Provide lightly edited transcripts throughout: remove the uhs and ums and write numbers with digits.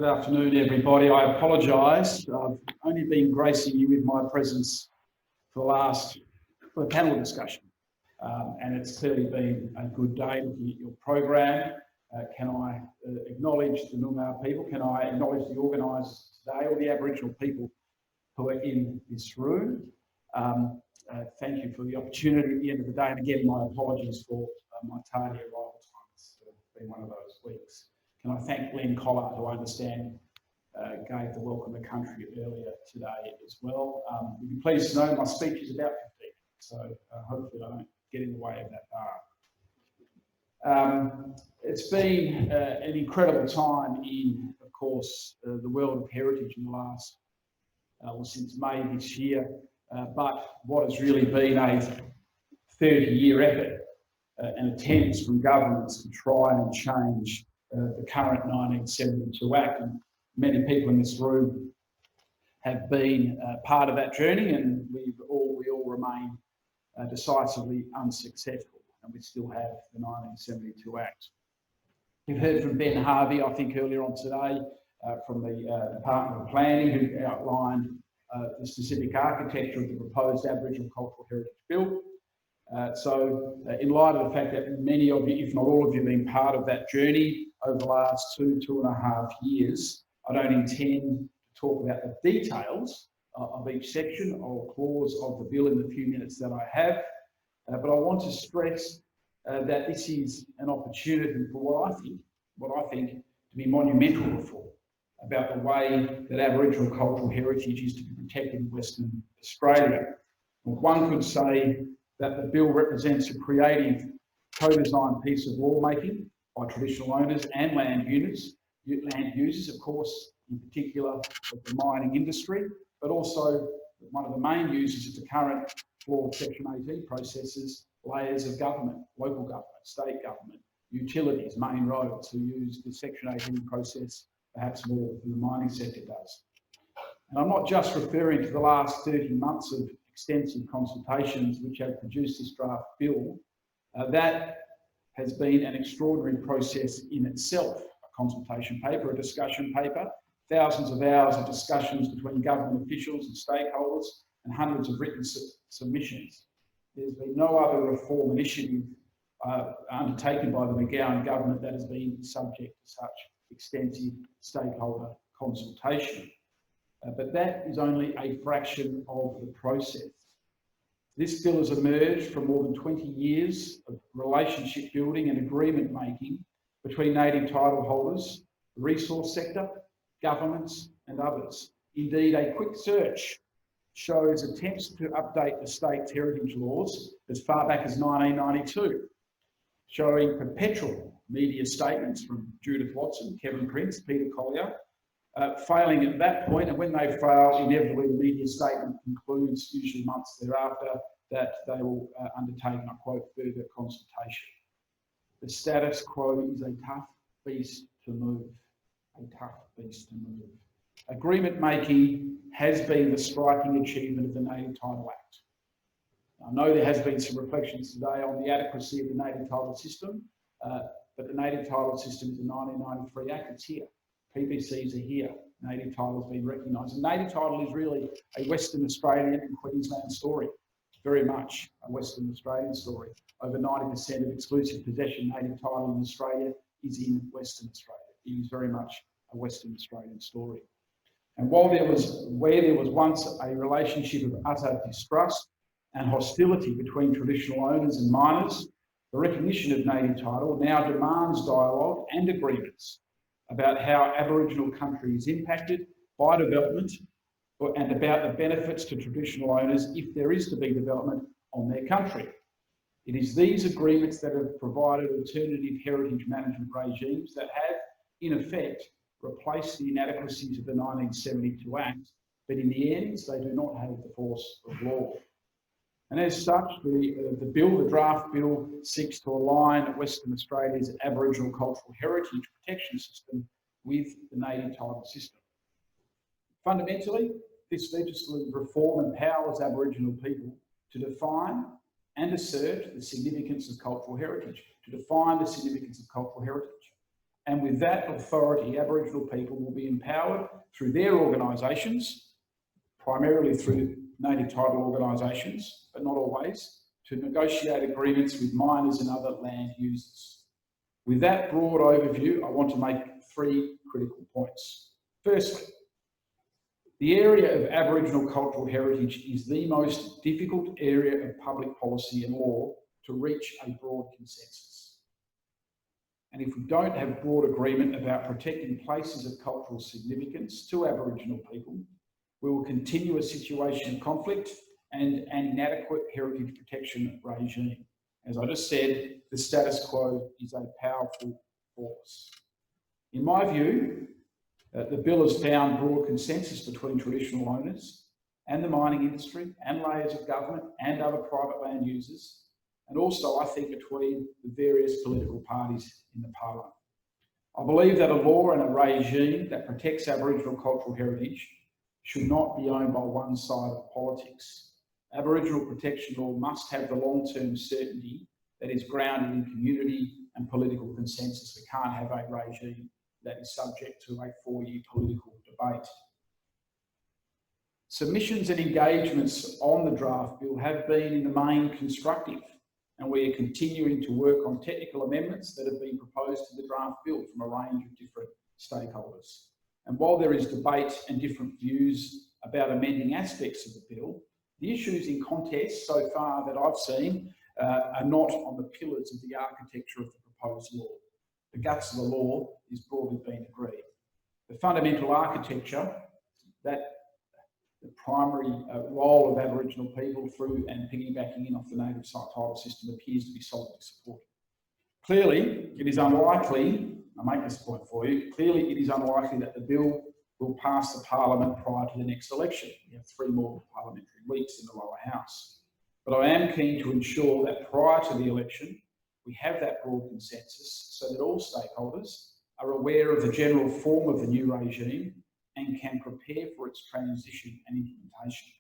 Good afternoon, everybody. I apologise. I've only been gracing you with my presence for the panel discussion, and it's clearly been a good day looking at your program. Can I acknowledge the Noongar people? Can I acknowledge the organisers today, all the Aboriginal people who are in this room? Thank you for the opportunity at the end of the day, and again, my apologies for my tardy arrival time. It's been one of those weeks. Can I thank Glenn Collard, who I understand gave the welcome to country earlier today as well. You'll be pleased to know my speech is about 15 minutes, so hopefully I don't get in the way of that bar. It's been an incredible time in, of course, the world of heritage in the last, since May this year, but what has really been a 30-year effort and attempts from governments to try and change the current 1972 Act, and many people in this room have been part of that journey, and we all remain decisively unsuccessful, and we still have the 1972 Act. You've heard from Ben Harvey, I think, earlier on today from the Department of Planning, who outlined the specific architecture of the proposed Aboriginal Cultural Heritage Bill. In light of the fact that many of you, if not all of you, have been part of that journey over the last 2.5 years, I don't intend to talk about the details of each section or clause of the bill in the few minutes that I have, but I want to stress that this is an opportunity for what I think to be monumental reform about the way that Aboriginal cultural heritage is to be protected in Western Australia. One could say that the bill represents a creative, co-designed piece of lawmaking by traditional owners and land users, of course, in particular of the mining industry, but also one of the main users of the current flawed Section 18 processes, layers of government, local government, state government, utilities, main roads, who use the Section 18 process perhaps more than the mining sector does. And I'm not just referring to the last 30 months of extensive consultations which have produced this draft bill. That has been an extraordinary process in itself, a consultation paper, a discussion paper, thousands of hours of discussions between government officials and stakeholders, and hundreds of written submissions. There's been no other reform initiative undertaken by the McGowan government that has been subject to such extensive stakeholder consultation. But that is only a fraction of the process. This bill has emerged from more than 20 years of relationship building and agreement making between native title holders, the resource sector, governments and others. Indeed, a quick search shows attempts to update the state's heritage laws as far back as 1992, showing perpetual media statements from Judith Watson, Kevin Prince, Peter Collier, failing at that point, and when they fail, inevitably the media statement concludes, usually months thereafter, that they will undertake, and I quote, further consultation. The status quo is a tough beast to move, a tough beast to move. Agreement making has been the striking achievement of the Native Title Act. I know there has been some reflections today on the adequacy of the native title system, but the native title system is a 1993 Act, it's here. PBCs are here, native title has been recognised. And native title is really a Western Australian and Queensland story. It's very much a Western Australian story. Over 90% of exclusive possession native title in Australia is in Western Australia. It is very much a Western Australian story. And while where there was once a relationship of utter distrust and hostility between traditional owners and miners, the recognition of native title now demands dialogue and agreements about how Aboriginal country is impacted by development and about the benefits to traditional owners if there is to be development on their country. It is these agreements that have provided alternative heritage management regimes that have, in effect, replaced the inadequacies of the 1972 Act, but in the end, they do not have the force of law. And as such, the draft bill seeks to align Western Australia's Aboriginal cultural heritage protection system with the native title system. Fundamentally, this legislative reform empowers Aboriginal people to define and assert the significance of cultural heritage, And with that authority, Aboriginal people will be empowered through their organisations, primarily through native title organisations, but not always, to negotiate agreements with miners and other land users. With that broad overview, I want to make 3 critical points. Firstly, the area of Aboriginal cultural heritage is the most difficult area of public policy and law to reach a broad consensus. And if we don't have broad agreement about protecting places of cultural significance to Aboriginal people, we will continue a situation of conflict and an inadequate heritage protection regime. As I just said, the status quo is a powerful force. In my view, the bill has found broad consensus between traditional owners and the mining industry and layers of government and other private land users, and also, I think, between the various political parties in the parliament. I believe that a law and a regime that protects Aboriginal cultural heritage should not be owned by one side of politics. Aboriginal protection law must have the long-term certainty that is grounded in community and political consensus. We can't have a regime that is subject to a 4-year political debate. Submissions and engagements on the draft bill have been in the main constructive, and we are continuing to work on technical amendments that have been proposed to the draft bill from a range of different stakeholders. And while there is debate and different views about amending aspects of the bill, the issues in contest so far that I've seen are not on the pillars of the architecture of the proposed law. The guts of the law is broadly being agreed. The fundamental architecture, that the primary role of Aboriginal people through and piggybacking in off the native title system, appears to be solidly supported. Clearly, it is unlikely, I'll make this point for you, clearly it is unlikely that the bill will pass the Parliament prior to the next election. We have 3 more parliamentary weeks in the lower house. But I am keen to ensure that prior to the election, we have that broad consensus so that all stakeholders are aware of the general form of the new regime and can prepare for its transition and implementation.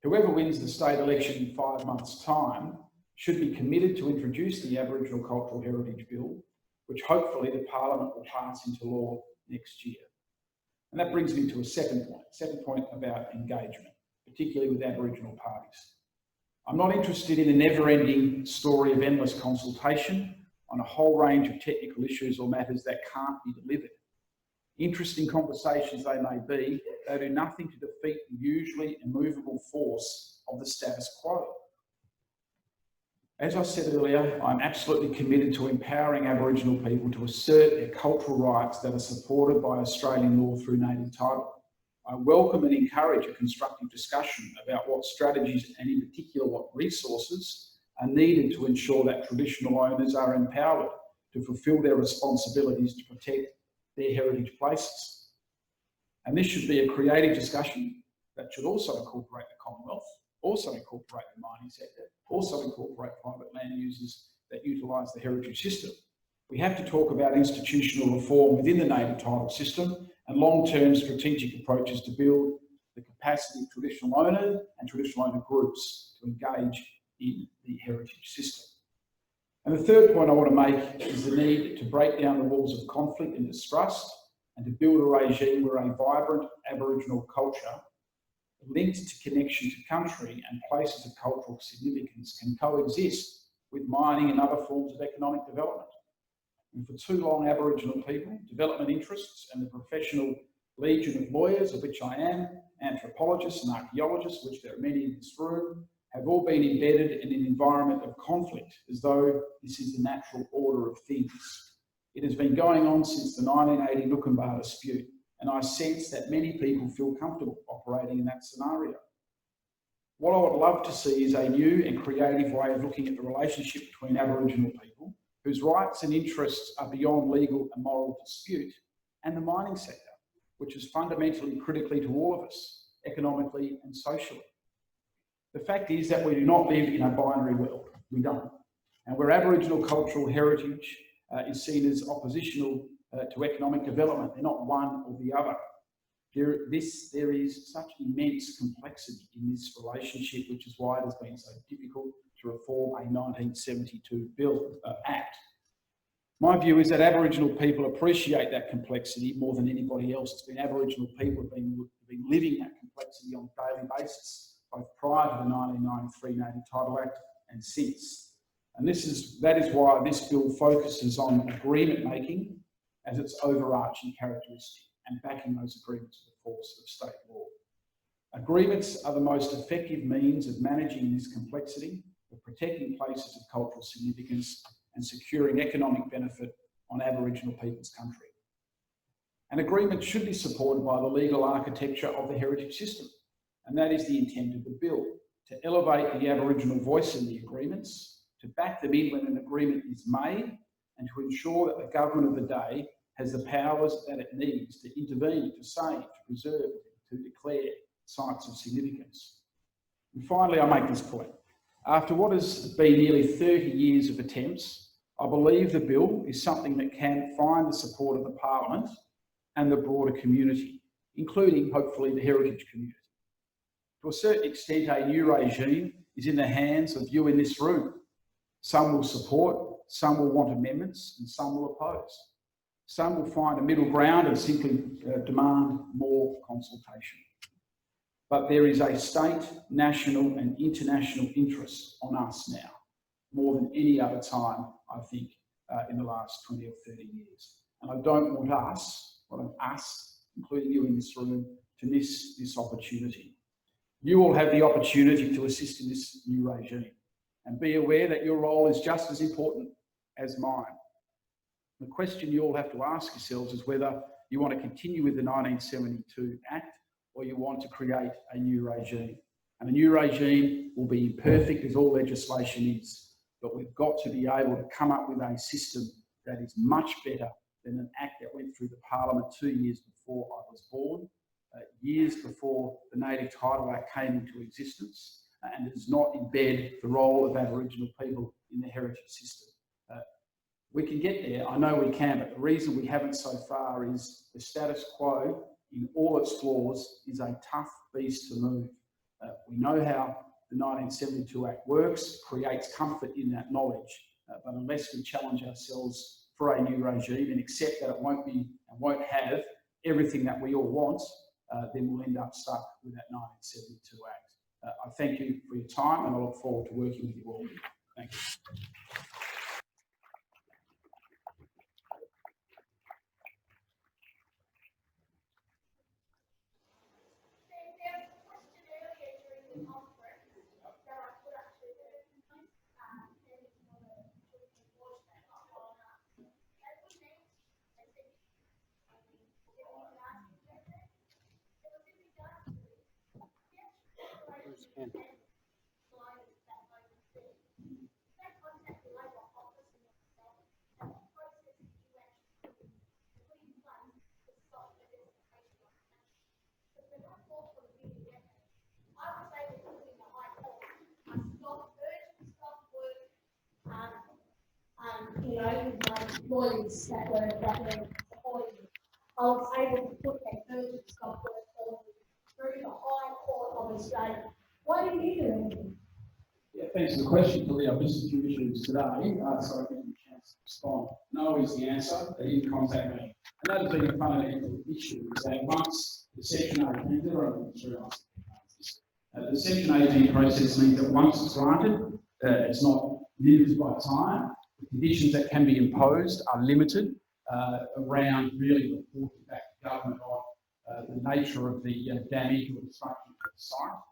Whoever wins the state election in 5 months' time should be committed to introduce the Aboriginal Cultural Heritage Bill, which hopefully the Parliament will pass into law next year. And that brings me to a second point about engagement, particularly with Aboriginal parties. I'm not interested in a never-ending story of endless consultation on a whole range of technical issues or matters that can't be delivered. Interesting conversations they may be, they do nothing to defeat the usually immovable force of the status quo. As I said earlier, I'm absolutely committed to empowering Aboriginal people to assert their cultural rights that are supported by Australian law through native title. I welcome and encourage a constructive discussion about what strategies and in particular what resources are needed to ensure that traditional owners are empowered to fulfil their responsibilities to protect their heritage places. And this should be a creative discussion that should also incorporate the Commonwealth, also incorporate the mining sector, also incorporate private land users that utilise the heritage system. We have to talk about institutional reform within the native title system and long-term strategic approaches to build the capacity of traditional owners and traditional owner groups to engage in the heritage system. And the third point I want to make is the need to break down the walls of conflict and distrust and to build a regime where a vibrant Aboriginal culture linked to connection to country and places of cultural significance can coexist with mining and other forms of economic development. And for too long, Aboriginal people, development interests and the professional legion of lawyers, of which I am, anthropologists and archaeologists, which there are many in this room, have all been embedded in an environment of conflict, as though this is the natural order of things. It has been going on since the 1980 Noonkanbah dispute, and I sense that many people feel comfortable operating in that scenario. What I would love to see is a new and creative way of looking at the relationship between Aboriginal people, whose rights and interests are beyond legal and moral dispute, and the mining sector, which is fundamentally critically to all of us, economically and socially. The fact is that we do not live in a binary world. We don't. And where Aboriginal cultural heritage is seen as oppositional to economic development, they're not one or the other. There is such immense complexity in this relationship, which is why it has been so difficult to reform a 1972 Act. My view is that Aboriginal people appreciate that complexity more than anybody else. It's been Aboriginal people who have been living that complexity on a daily basis, both prior to the 1993 Native Title Act and since. And that is why this bill focuses on agreement making as its overarching characteristic and backing those agreements with the force of state law. Agreements are the most effective means of managing this complexity, of protecting places of cultural significance and securing economic benefit on Aboriginal people's country. An agreement should be supported by the legal architecture of the heritage system, and that is the intent of the bill, to elevate the Aboriginal voice in the agreements, to back them in when an agreement is made, and to ensure that the government of the day has the powers that it needs to intervene, to save, to preserve, to declare sites of significance. And finally, I make this point. After what has been nearly 30 years of attempts, I believe the bill is something that can find the support of the Parliament and the broader community, including, hopefully, the heritage community. To a certain extent, a new regime is in the hands of you in this room. Some will support, some will want amendments, and some will oppose. Some will find a middle ground and simply demand more consultation. But there is a state, national and international interest on us now, more than any other time, I think, in the last 20 or 30 years. And I don't want us, including you in this room, to miss this opportunity. You all have the opportunity to assist in this new regime, and be aware that your role is just as important as mine. The question you all have to ask yourselves is whether you want to continue with the 1972 Act or you want to create a new regime. And a new regime will be imperfect, as all legislation is, but we've got to be able to come up with a system that is much better than an act that went through the Parliament 2 years before I was born, years before the Native Title Act came into existence, and does not embed the role of Aboriginal people in the heritage system. We can get there, I know we can, but the reason we haven't so far is the status quo, in all its flaws, is a tough beast to move. We know how the 1972 Act works, creates comfort in that knowledge, but unless we challenge ourselves for a new regime and accept that it won't be and won't have everything that we all want, then we'll end up stuck with that 1972 Act. I thank you for your time, and I look forward to working with you all. Thank you. Employees that were supporting me. I was able to put that urgent stop work order through the High Court of Australia. Why didn't you do anything? Yeah, thanks for the question, Billy. I've listened to your issues today, so I give you a chance to respond. No is the answer. They didn't contact me. And that has been a fundamental issue, is that once the Section 18, the Section 18 process means that once it's granted, it's not limited by time. The conditions that can be imposed are limited around really reporting back to government on the nature of the damage or destruction of the site.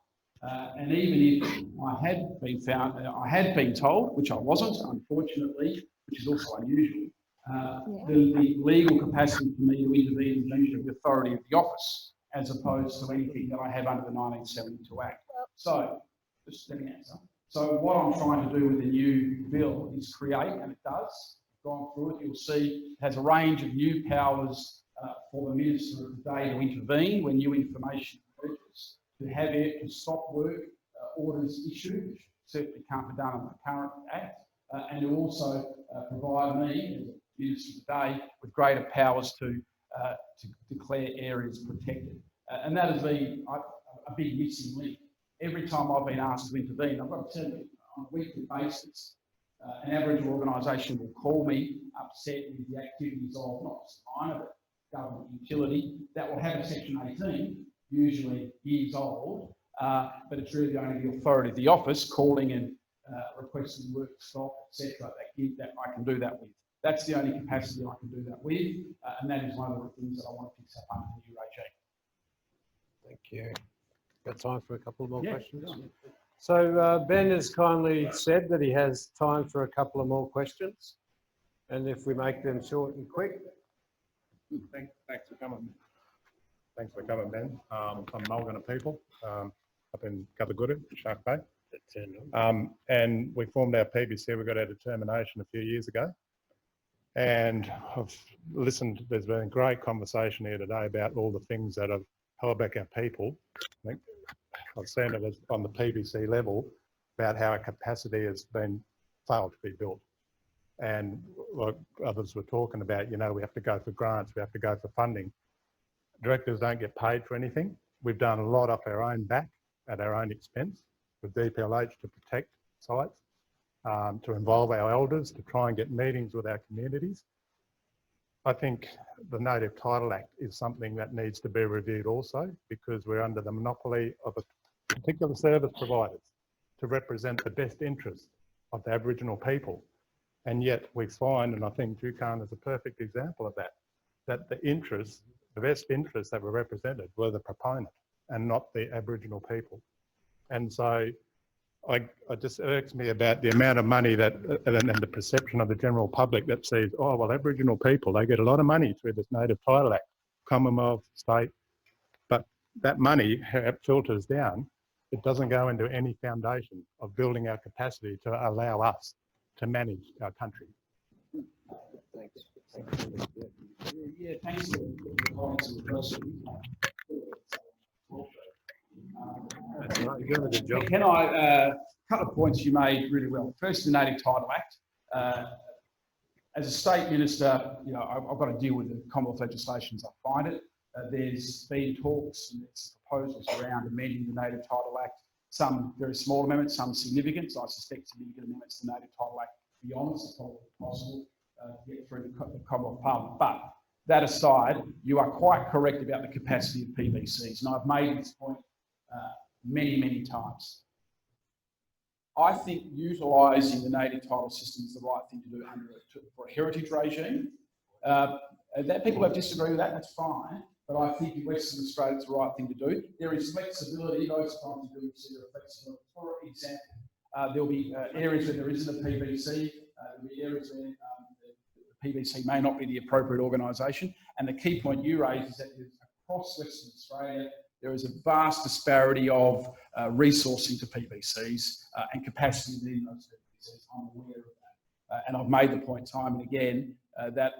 And even if I had been told, which I wasn't, unfortunately, which is also unusual, the legal capacity for me to intervene is usually the authority of the office, as opposed to anything that I have under the 1972 Act. So, just let me answer. So what I'm trying to do with the new bill is create, and it does, gone through it, you'll see it has a range of new powers for the Minister of the Day to intervene when new information emerges, to have it to stop work orders issued, which certainly can't be done under the current Act, and to also provide me, as Minister of the Day, with greater powers to declare areas protected. And that has been a big missing link. Every time I've been asked to intervene, I've got to tell you, on a weekly basis, an Aboriginal organisation will call me upset with the activities of not just mine, but government utility that will have a Section 18, usually years old, but it's really only the authority of the office calling and requesting work stop, etc. That I can do that with. That's the only capacity I can do that with, and that is one of the things that I want to fix up under the new regime. Thank you. Got time for a couple more questions? Yeah. So Ben has kindly said that he has time for a couple of more questions, and if we make them short and quick. Thanks for coming. Thanks for coming, Ben. I'm Mulgana people up in Kathaguru, Shark Bay. And we formed our PBC. We got our determination a few years ago. And I've listened, there's been a great conversation here today about all the things that have held back our people. I think I've seen it as on the PBC level about how our capacity has been failed to be built. And like others were talking about, you know, we have to go for grants, we have to go for funding. Directors don't get paid for anything. We've done a lot off our own back at our own expense with DPLH to protect sites, to involve our elders, to try and get meetings with our communities. I think the Native Title Act is something that needs to be reviewed also, because we're under the monopoly of a particular service providers to represent the best interests of the Aboriginal people. And yet we find, and I think Jukan is a perfect example of that, that the interests, the best interests that were represented were the proponent and not the Aboriginal people. And so it just irks me about the amount of money that, and the perception of the general public that says, oh, well, Aboriginal people, they get a lot of money through this Native Title Act, Commonwealth, state, but that money, how it filters down, it doesn't go into any foundation of building our capacity to allow us to manage our country. Thanks. Yeah, thanks for the comments and the question. That's right, you're doing a good job. Can I, a couple of points you made really well. First, the Native Title Act. As a state minister, you know, I've got to deal with the Commonwealth legislation as I find it. There's been talks and there's proposals around amending the Native Title Act, some very small amendments, some significant. So I suspect significant amendments to the Native Title Act beyond is probably possible to get through the Commonwealth Parliament. But that aside, you are quite correct about the capacity of PBCs, and I've made this point many, many times. I think utilising the native title system is the right thing to do for a heritage regime. That people have disagreed with that, that's fine. But I think in Western Australia it's the right thing to do. There is flexibility, those times you do see there are flexibility. For example, there'll be areas where there isn't a PBC, there'll be areas where the PBC may not be the appropriate organisation. And the key point you raised is that across Western Australia, there is a vast disparity of resourcing to PBCs and capacity within those PBCs. I'm aware of that. And I've made the point time and again that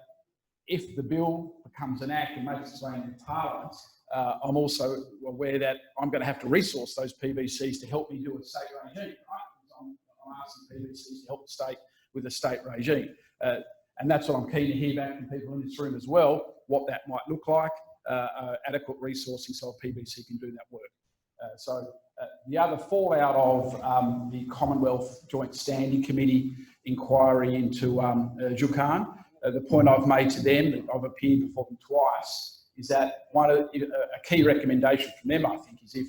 if the bill becomes an act and makes its way into Parliament, I'm also aware that I'm going to have to resource those PBCs to help me do a state regime, right? I'm asking PBCs to help the state with a state regime. And that's what I'm keen to hear back from people in this room as well, what that might look like. Adequate resourcing so a PBC can do that work. The other fallout of the Commonwealth Joint Standing Committee inquiry into Jukan, the point I've made to them, that I've appeared before them twice, is that a key recommendation from them, I think, is if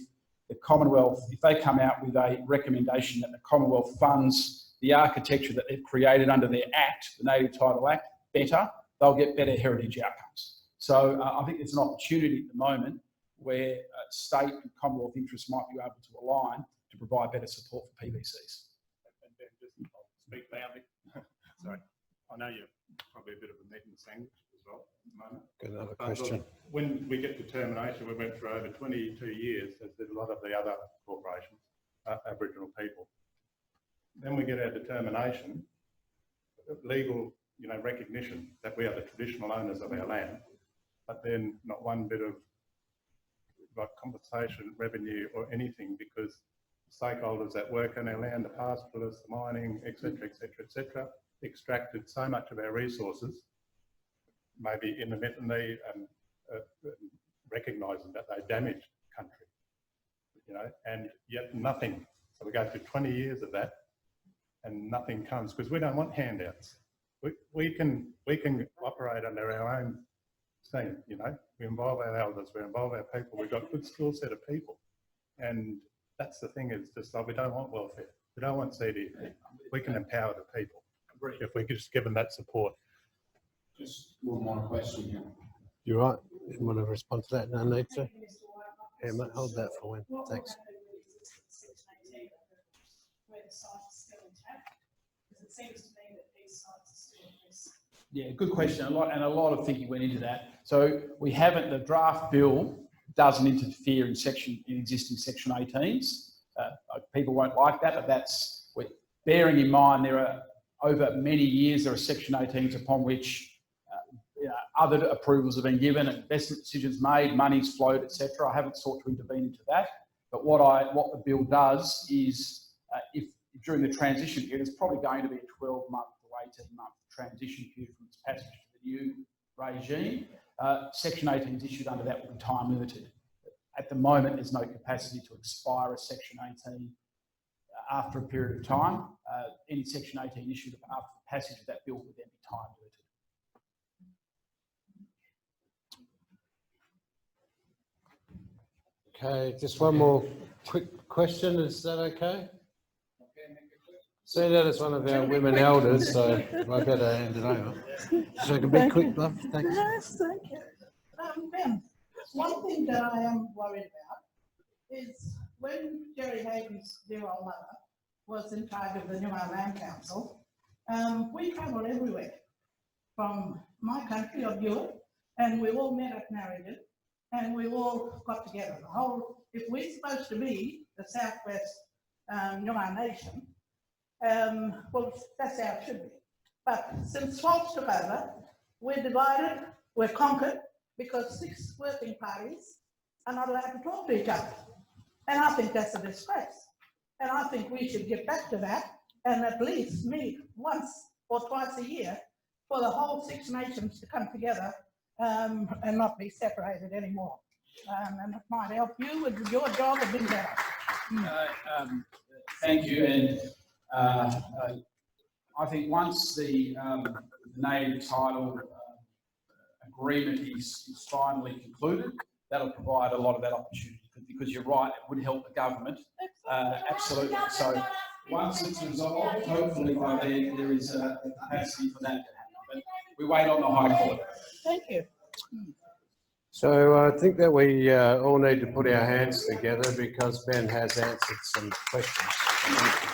the Commonwealth, if they come out with a recommendation that the Commonwealth funds the architecture that they've created under their Act, the Native Title Act, better, they'll get better heritage outcomes. So I think there's an opportunity at the moment where state and Commonwealth interests might be able to align to provide better support for PBCs. And then just speak loudly. Sorry, I know you're probably a bit of a meat and sandwich as well at the moment. Got another question. When we get determination, we went through over 22 years, as did a lot of the other corporations, Aboriginal people. Then we get our determination, legal, you know, recognition that we are the traditional owners of our land. But then not one bit of like compensation, revenue or anything, because stakeholders that work on our land, the pastoralists, the mining, etc., extracted so much of our resources, maybe intermittently and recognising that they damaged country, you know, and yet nothing. So we go through 20 years of that, and nothing comes, because we don't want handouts. We can operate under our own steam, you know. We involve our elders, we involve our people, we've got a good skill set of people. And that's the thing, is just like, we don't want welfare, we don't want CDP. We can empower the people if we could just give them that support. Just one more question here. You're right. You want to respond to that? No need to. Yeah, mate, hold that for when. Thanks. Where the site is still intact, because it seems to me that these sites are still at risk. Yeah, good question. A lot of thinking went into that. So we haven't, the draft bill doesn't interfere in existing Section 18s. People won't like that, but that's, bearing in mind there are, over many years, there are Section 18s upon which other approvals have been given, investment decisions made, money's flowed, etc. I haven't sought to intervene into that. But what the bill does is, if during the transition period, it's probably going to be a 12-month to 18-month transition period from its passage to the new regime. Section 18 is issued under that will be time limited. At the moment, there's no capacity to expire a Section 18 after a period of time. Any Section 18 issued after the passage of that bill would then be time limited. Okay, just one more quick question. Is that okay? See that as one of our women elders, so I better hand it over. So I can be quick, love. Thanks. Yes, thank you. Ben, one thing that I am worried about is when Jerry Hayden's dear old mother was in charge of the New Land Council, we travelled everywhere from my country of Europe, and we all met at Narragansett, and we all got together. The whole, if we're supposed to be the Southwest Noongar Nation, well, that's how it should be. But since Swalps took over, we're divided, we're conquered, because 6 working parties are not allowed to talk to each other. And I think that's a disgrace. And I think we should get back to that and at least meet once or twice a year for the whole 6 nations to come together and not be separated anymore. And it might help you with your job of being better. Thank you. And I think once the native title agreement is finally concluded, that'll provide a lot of that opportunity, because you're right, it would help the government. Absolutely. So once it's resolved, hopefully by then there is a capacity for that to happen. But we wait on the High Court. Thank you. So I think that we all need to put our hands together because Ben has answered some questions.